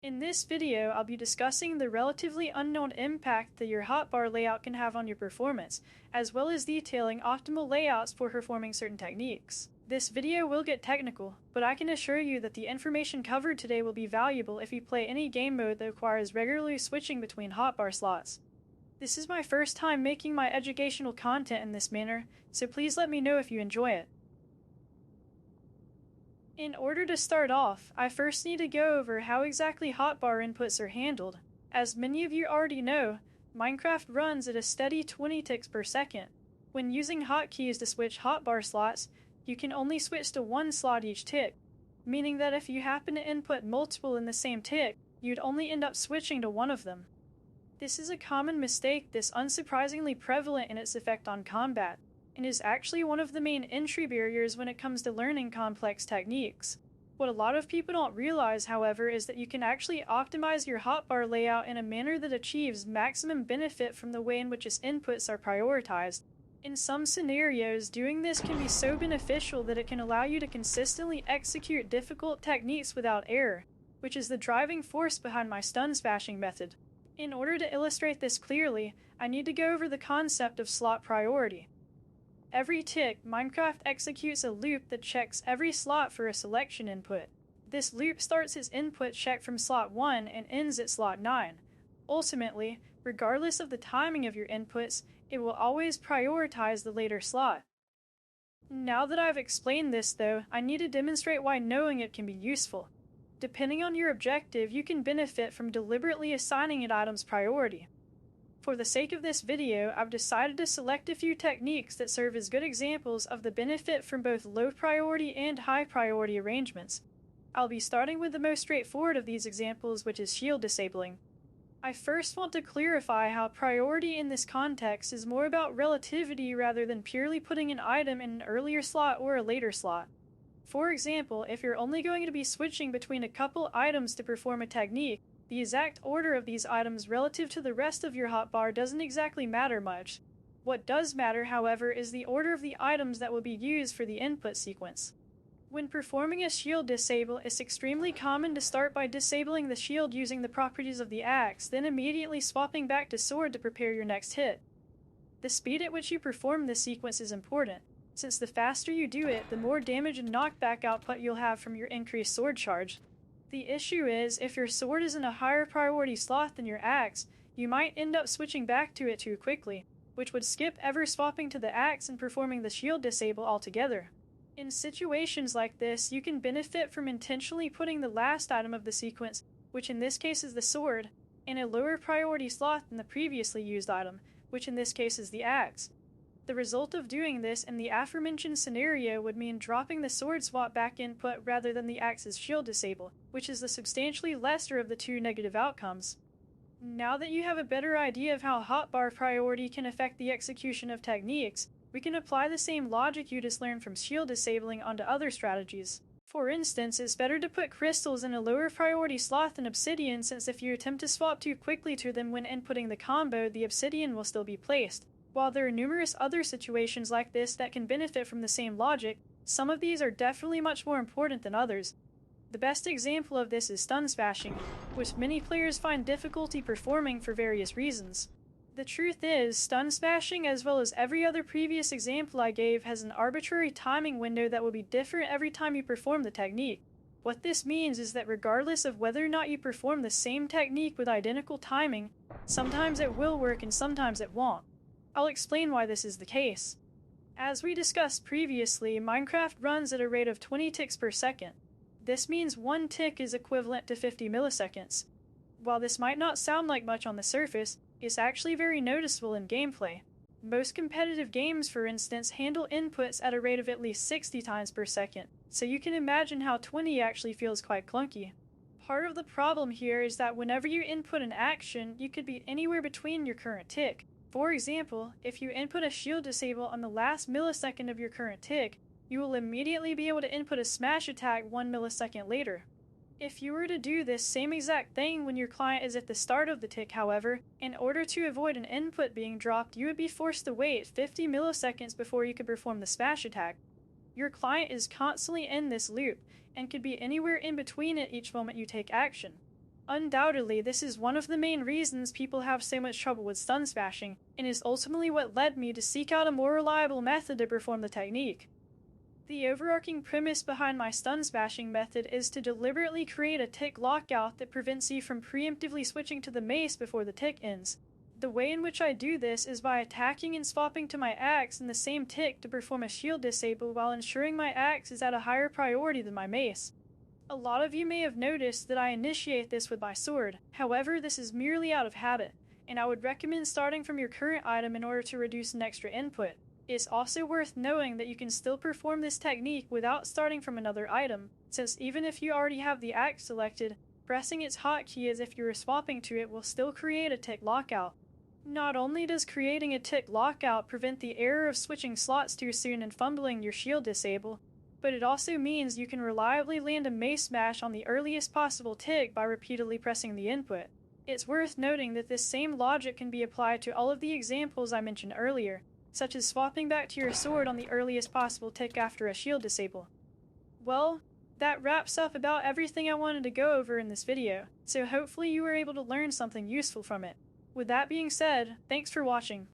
In this video, I'll be discussing the relatively unknown impact that your hotbar layout can have on your performance, as well as detailing optimal layouts for performing certain techniques. This video will get technical, but I can assure you that the information covered today will be valuable if you play any game mode that requires regularly switching between hotbar slots. This is my first time making my educational content in this manner, so please let me know if you enjoy it. In order to start off, I first need to go over how exactly hotbar inputs are handled. As many of you already know, Minecraft runs at a steady 20 ticks per second. When using hotkeys to switch hotbar slots, you can only switch to one slot each tick, meaning that if you happen to input multiple in the same tick, you'd only end up switching to one of them. This is a common mistake that's unsurprisingly prevalent in its effect on combat, and is actually one of the main entry barriers when it comes to learning complex techniques. What a lot of people don't realize, however, is that you can actually optimize your hotbar layout in a manner that achieves maximum benefit from the way in which its inputs are prioritized. In some scenarios, doing this can be so beneficial that it can allow you to consistently execute difficult techniques without error, which is the driving force behind my stun smashing method. In order to illustrate this clearly, I need to go over the concept of slot priority. Every tick, Minecraft executes a loop that checks every slot for a selection input. This loop starts its input check from slot 1 and ends at slot 9. Ultimately, regardless of the timing of your inputs, it will always prioritize the later slot. Now that I've explained this though, I need to demonstrate why knowing it can be useful. Depending on your objective, you can benefit from deliberately assigning an item's priority. For the sake of this video, I've decided to select a few techniques that serve as good examples of the benefit from both low priority and high priority arrangements. I'll be starting with the most straightforward of these examples, which is shield disabling. I first want to clarify how priority in this context is more about relativity rather than purely putting an item in an earlier slot or a later slot. For example, if you're only going to be switching between a couple items to perform a technique, the exact order of these items relative to the rest of your hotbar doesn't exactly matter much. What does matter, however, is the order of the items that will be used for the input sequence. When performing a shield disable, it's extremely common to start by disabling the shield using the properties of the axe, then immediately swapping back to sword to prepare your next hit. The speed at which you perform this sequence is important, since the faster you do it, the more damage and knockback output you'll have from your increased sword charge. The issue is, if your sword is in a higher priority slot than your axe, you might end up switching back to it too quickly, which would skip ever swapping to the axe and performing the shield disable altogether. In situations like this, you can benefit from intentionally putting the last item of the sequence, which in this case is the sword, in a lower priority slot than the previously used item, which in this case is the axe. The result of doing this in the aforementioned scenario would mean dropping the sword swap back input rather than the axe's shield disable, which is the substantially lesser of the two negative outcomes. Now that you have a better idea of how hotbar priority can affect the execution of techniques, we can apply the same logic you just learned from shield disabling onto other strategies. For instance, it's better to put crystals in a lower priority slot than obsidian, since if you attempt to swap too quickly to them when inputting the combo, the obsidian will still be placed. While there are numerous other situations like this that can benefit from the same logic, some of these are definitely much more important than others. The best example of this is stun smashing, which many players find difficulty performing for various reasons. The truth is, stun smashing, as well as every other previous example I gave, has an arbitrary timing window that will be different every time you perform the technique. What this means is that regardless of whether or not you perform the same technique with identical timing, sometimes it will work and sometimes it won't. I'll explain why this is the case. As we discussed previously, Minecraft runs at a rate of 20 ticks per second. This means one tick is equivalent to 50 milliseconds. While this might not sound like much on the surface, it's actually very noticeable in gameplay. Most competitive games, for instance, handle inputs at a rate of at least 60 times per second, so you can imagine how 20 actually feels quite clunky. Part of the problem here is that whenever you input an action, you could be anywhere between your current tick. For example, if you input a shield disable on the last millisecond of your current tick, you will immediately be able to input a smash attack 1 millisecond later. If you were to do this same exact thing when your client is at the start of the tick, however, in order to avoid an input being dropped, you would be forced to wait 50 milliseconds before you could perform the smash attack. Your client is constantly in this loop, and could be anywhere in between at each moment you take action. Undoubtedly, this is one of the main reasons people have so much trouble with stun smashing, and is ultimately what led me to seek out a more reliable method to perform the technique. The overarching premise behind my stun smashing method is to deliberately create a tick lockout that prevents you from preemptively switching to the mace before the tick ends. The way in which I do this is by attacking and swapping to my axe in the same tick to perform a shield disable while ensuring my axe is at a higher priority than my mace. A lot of you may have noticed that I initiate this with my sword, however this is merely out of habit, and I would recommend starting from your current item in order to reduce an extra input. It's also worth knowing that you can still perform this technique without starting from another item, since even if you already have the axe selected, pressing its hotkey as if you were swapping to it will still create a tick lockout. Not only does creating a tick lockout prevent the error of switching slots too soon and fumbling your shield disable, but it also means you can reliably land a mace smash on the earliest possible tick by repeatedly pressing the input. It's worth noting that this same logic can be applied to all of the examples I mentioned earlier, such as swapping back to your sword on the earliest possible tick after a shield disable. Well, that wraps up about everything I wanted to go over in this video, so hopefully you were able to learn something useful from it. With that being said, thanks for watching.